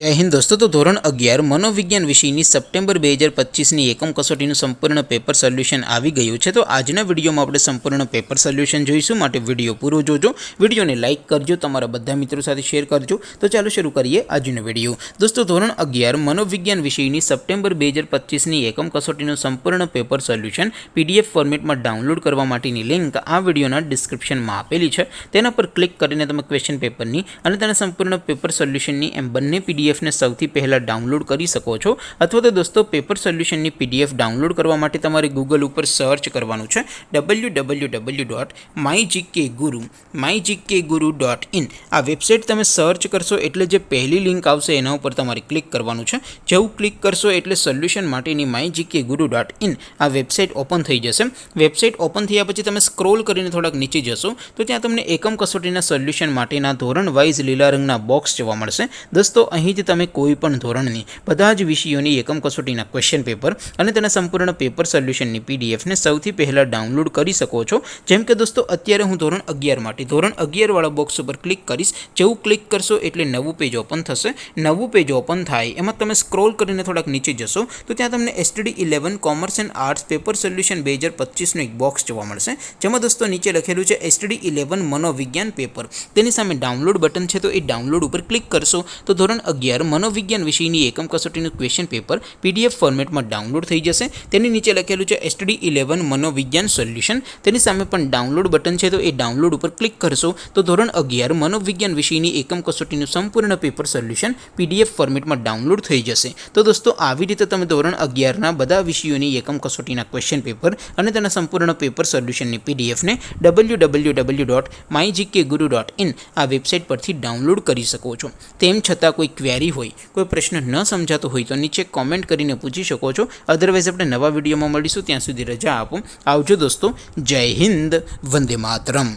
जय हिंद दोस्तों। तो धोरण 11 मनोविज्ञान विषयની સપ્ટેમ્બર 2025ની એકમ કસોટીનું સંપૂર્ણ પેપર સોલ્યુશન આવી ગયું છે। તો આજના વિડીયોમાં આપણે સંપૂર્ણ પેપર સોલ્યુશન જોઈશું, માટે વિડીયો પૂરો જોજો, વિડીયોને લાઇક કરજો, તમારા બધા મિત્રો સાથે શેર કરજો। તો ચાલો શરૂ કરીએ આજનો વિડીયો। દોસ્તો ધોરણ 11 मनोविज्ञान વિષયની સપ્ટેમ્બર 2025ની એકમ કસોટીનું સંપૂર્ણ પેપર સોલ્યુશન PDF ફોર્મેટમાં ડાઉનલોડ કરવા માટેની લિંક આ વિડીયોના ડિસ્ક્રિપ્શનમાં આપેલી છે। તેના પર ક્લિક કરીને તમે ક્વેશ્ચન પેપરની અને તેના સંપૂર્ણ પેપર સોલ્યુશનની એમ બંને PDF ने સૌથી પહેલા ડાઉનલોડ કરી શકો છો। અથવા તો દોસ્તો પેપર સોલ્યુશનની PDF ડાઉનલોડ કરવા માટે તમારે ગૂગલ ઉપર સર્ચ કરવાનું છે www.mygkguru.in। આ વેબસાઇટ તમે સર્ચ કરશો એટલે જે પહેલી લિંક આવશે એના ઉપર તમારે ક્લિક કરવાનું છે। જેવું ક્લિક કરશો એટલે સોલ્યુશન માટેની mygkguru.in આ વેબસાઇટ ઓપન થઈ જશે। વેબસાઇટ ઓપન થયા પછી તમે સ્ક્રોલ કરીને થોડાક નીચે જશો તો ત્યાં તમને એકમ કસોટીના સોલ્યુશન માટેના ધોરણ વાઇઝ લીલા રંગના બોક્સ જોવા મળશે। દોસ્તો અહીં તમે કોઈપણ ધોરણની બધા જ વિષયોની એકમ કસોટીના ક્વેશ્ચન પેપર અને તેના સંપૂર્ણ પેપર સોલ્યુશનની PDF ને સૌથી પહેલાં ડાઉનલોડ કરી શકો છો। જેમ કે દોસ્તો અત્યારે હું ધોરણ 11 માટે ધોરણ 11 વાળા બોક્સ ઉપર ક્લિક કરીશ। જેવું ક્લિક કરશો એટલે નવું પેજ ઓપન થશે। નવું પેજ ઓપન થાય એમાં તમે સ્ક્રોલ કરીને થોડાક નીચે જશો તો ત્યાં તમને STD 11 commerce and arts paper solution 2025નું એક બોક્સ જોવા મળશે, જેમાં દોસ્તો નીચે લખેલું છે STD 11 મનોવિજ્ઞાન પેપર। તેની સામે ડાઉનલોડ બટન છે, તો એ ડાઉનલોડ ઉપર ક્લિક કરશો તો ધોરણ 11 मनोविज्ञान विषयની એકમ કસોટીનું ક્વેશ્ચન પેપર PDF ફોર્મેટમાં ડાઉનલોડ થઈ જશે। તેની નીચે લખેલું છે STD 11 मनोविज्ञान સોલ્યુશન। તેની સામે પણ ડાઉનલોડ બટન છે, તો એ ડાઉનલોડ ઉપર ક્લિક કરશો તો ધોરણ 11 मनोविज्ञान વિષયની એકમ કસોટીનું સંપૂર્ણ પેપર સોલ્યુશન PDF ફોર્મેટમાં ડાઉનલોડ થઈ જશે। તો દોસ્તો આવી રીતે તમે ધોરણ 11ના બધા વિષયોની એકમ કસોટીના ક્વેશ્ચન પેપર અને તેના સંપૂર્ણ પેપર સોલ્યુશનની PDF ને www.mygkguru.in આ વેબસાઇટ પરથી ડાઉનલોડ કરી શકો છો। તેમ છતાં કોઈ ક્વેરી હોય, કોઈ પ્રશ્ન ન સમજાતો હોય તો નીચે કોમેન્ટ કરીને પૂછી શકો છો। અધરવાઇઝ આપણે નવા વિડીયોમાં મળીશું, ત્યાં સુધી રજા આપો। આવજો દોસ્તો, જય હિન્દ, વંદે માતરમ।